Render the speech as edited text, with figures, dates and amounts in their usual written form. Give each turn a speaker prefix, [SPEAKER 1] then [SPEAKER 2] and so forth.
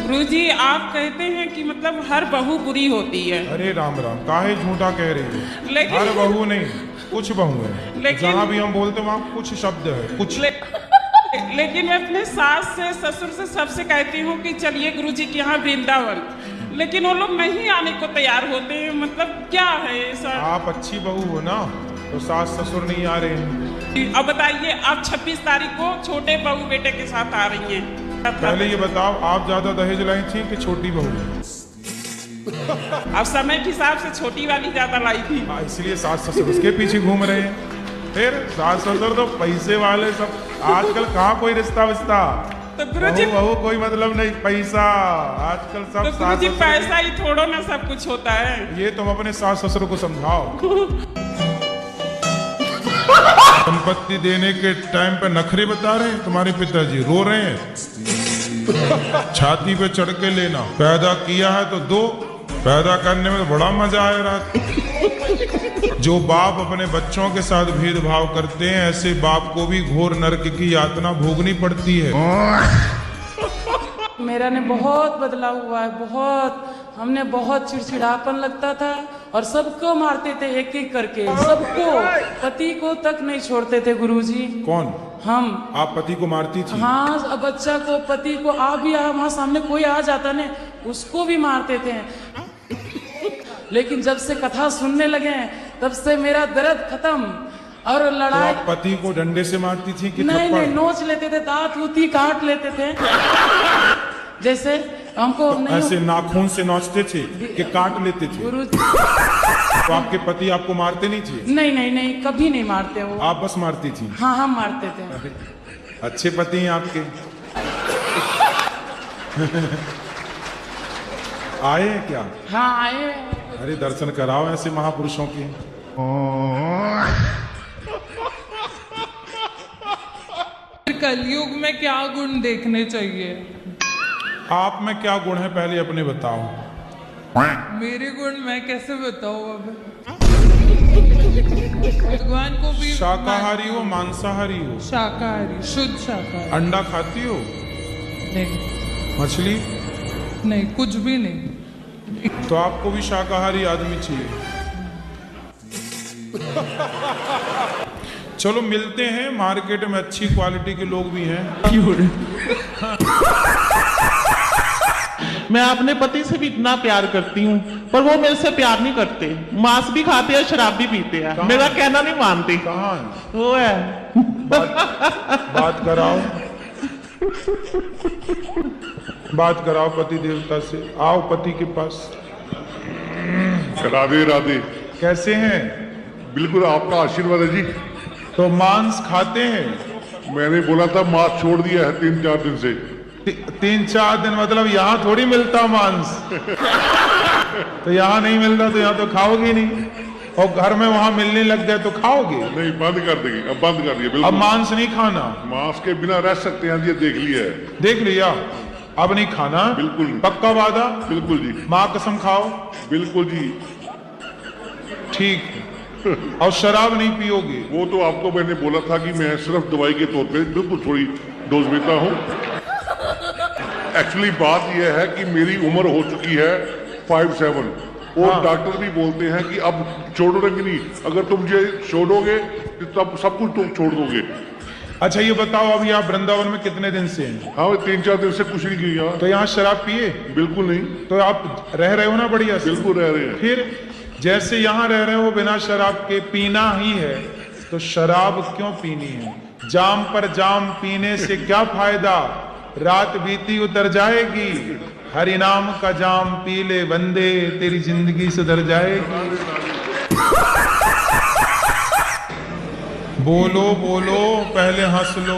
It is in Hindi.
[SPEAKER 1] गुरुजी आप कहते हैं कि मतलब हर बहू बुरी होती है।
[SPEAKER 2] अरे राम राम, काहे झूठा कह रही है?
[SPEAKER 1] लेकिन
[SPEAKER 2] हर बहू नहीं, कुछ बहू है।
[SPEAKER 1] लेकिन
[SPEAKER 2] जहाँ भी हम बोलते वहाँ कुछ शब्द है, कुछ।
[SPEAKER 1] लेकिन मैं अपने सास से ससुर से सबसे कहती हूँ कि चलिए गुरुजी के यहाँ वृंदावन, लेकिन वो लोग नहीं आने को तैयार होते हैं। मतलब क्या है ऐसा?
[SPEAKER 2] आप अच्छी बहू हो ना, तो सास ससुर नहीं आ रहे हैं।
[SPEAKER 1] अब बताइए, आप 26 तारीख को छोटे बहू बेटे के साथ आ रही हैं।
[SPEAKER 2] पहले ये बताओ, आप ज्यादा दहेज लाई थी कि छोटी बहू?
[SPEAKER 1] अब समय के हिसाब से छोटी वाली ज्यादा लाई थी।
[SPEAKER 2] इसलिए सास ससुर उसके पीछे घूम रहे हैं। फिर सास ससुर तो पैसे वाले सब। आजकल कहाँ कोई रिश्ता विश्ता,
[SPEAKER 1] तो गुरुजी
[SPEAKER 2] बहू कोई मतलब नहीं, पैसा। आजकल सब
[SPEAKER 1] तो गुरुजी पैसा ही थोड़ा ना सब कुछ होता है।
[SPEAKER 2] ये तुम अपने सास ससुर को समझाओ। संपत्ति देने के टाइम पे नखरे बता रहे हैं, तुम्हारे पिताजी रो रहे हैं। छाती पे चढ़ के लेना, पैदा किया है तो दो। पैदा करने में तो बड़ा मजा आया रात। जो बाप अपने बच्चों के साथ भेदभाव करते हैं, ऐसे बाप को भी घोर नरक की यातना भोगनी पड़ती है।
[SPEAKER 3] मेरा ने बहुत बदलाव हुआ है, बहुत। हमने बहुत चिड़चिड़ापन लगता था और सबको मारते थे एक एक करके, सबको। पति को तक नहीं छोड़ते थे गुरुजी।
[SPEAKER 2] कौन?
[SPEAKER 3] हम।
[SPEAKER 2] आप पति को मारती थी?
[SPEAKER 3] हाँ, अब बच्चा को, पति को। आप भी वहाँ सामने कोई आ जाता ने, उसको भी मारते थे। लेकिन जब से कथा सुनने लगे तब से मेरा दर्द खत्म। और लड़ाई।
[SPEAKER 2] तो आप पति को डंडे से मारती थी कि
[SPEAKER 3] नहीं
[SPEAKER 2] थप्पड़?
[SPEAKER 3] नहीं, नोच लेते थे, दांत उती काट लेते थे। जैसे हमको नहीं,
[SPEAKER 2] ऐसे नाखून से नोचते थे कि काट लेते थे?
[SPEAKER 3] गुरु।
[SPEAKER 2] तो आपके पति आपको मारते नहीं थे?
[SPEAKER 3] नहीं नहीं नहीं, कभी नहीं मारते वो।
[SPEAKER 2] आप बस मारती थी?
[SPEAKER 3] हाँ, हम मारते थे।
[SPEAKER 2] अच्छे पति हैं आपके। आए हैं क्या?
[SPEAKER 3] हाँ, आए।
[SPEAKER 2] अरे दर्शन कराओ ऐसे महापुरुषों के।
[SPEAKER 4] कलयुग में क्या गुण देखने चाहिए?
[SPEAKER 2] आप में क्या गुण है पहले अपने बताओ।
[SPEAKER 4] मेरे गुण मैं कैसे बताऊं अब? भगवान को भी
[SPEAKER 2] शाकाहारी हो मांसाहारी हो?
[SPEAKER 4] शाकाहारी, शुद्ध शाकाहारी।
[SPEAKER 2] अंडा खाती हो?
[SPEAKER 4] नहीं।
[SPEAKER 2] मछली?
[SPEAKER 4] नहीं, कुछ भी नहीं।
[SPEAKER 2] तो आपको भी शाकाहारी आदमी चाहिए। चलो मिलते हैं, मार्केट में अच्छी क्वालिटी के लोग भी हैं।
[SPEAKER 5] मैं अपने पति से भी इतना प्यार करती हूँ, पर वो मेरे से प्यार नहीं करते। मांस भी खाते हैं, शराब भी पीते हैं, मेरा कहना नहीं मानते।
[SPEAKER 2] कहाँ?
[SPEAKER 5] वो है।
[SPEAKER 2] बात कराओ, बात कराओ पति देवता से। आओ पति के पास।
[SPEAKER 6] राधे राधे।
[SPEAKER 2] कैसे हैं?
[SPEAKER 6] बिल्कुल आपका आशीर्वाद है जी।
[SPEAKER 2] तो मांस खाते हैं?
[SPEAKER 6] मैंने बोला था मांस छोड़ दिया है 3-4 दिन से।
[SPEAKER 2] 3-4 दिन मतलब यहाँ थोड़ी मिलता मांस। तो यहाँ नहीं मिलता तो यहाँ तो खाओगे नहीं, और घर में वहाँ मिलने लग गए तो खाओगे?
[SPEAKER 6] नहीं, बंद कर देंगे, अब बंद कर दिया।
[SPEAKER 2] अब
[SPEAKER 6] बिल्कुल
[SPEAKER 2] मांस नहीं खाना?
[SPEAKER 6] मांस के बिना रह सकते हैं, ये देख लिया है।
[SPEAKER 2] देख लिया, अब नहीं खाना?
[SPEAKER 6] बिल्कुल।
[SPEAKER 2] पक्का वादा?
[SPEAKER 6] बिल्कुल जी।
[SPEAKER 2] माँ कसम खाओ?
[SPEAKER 6] बिल्कुल जी।
[SPEAKER 2] ठीक। और शराब नहीं पियोगे?
[SPEAKER 6] वो तो आपको मैंने बोला था कि मैं सिर्फ दवाई के तौर पे बिल्कुल थोड़ी डोज लेता हूँ। एक्चुअली बात यह है कि मेरी उम्र हो चुकी है 57, और
[SPEAKER 2] हाँ।
[SPEAKER 6] डॉक्टर भी बोलते हैं कि अब छोड़ोगे नहीं, अगर तुम मुझे छोड़ोगे तो तब सब कुछ तुम छोड़ दोगे।
[SPEAKER 2] अच्छा ये बताओ, अभी आप वृंदावन में कितने दिन से हैं?
[SPEAKER 6] हाँ, 3-4 दिन से कुछ नहीं किया।
[SPEAKER 2] तो यहाँ शराब पिए?
[SPEAKER 6] बिल्कुल नहीं।
[SPEAKER 2] तो आप रह रहे हो ना बढ़िया से?
[SPEAKER 6] बिल्कुल रह रहे हैं।
[SPEAKER 2] फिर जैसे यहाँ रह रहे हो बिना शराब के, पीना ही है तो शराब क्यों पीनी है? जाम पर जाम पीने से क्या फायदा? रात बीती उतर जाएगी। हरि नाम का जाम पी ले बंदे, तेरी जिंदगी सुधर जाएगी। बोलो बोलो, पहले हंस लो।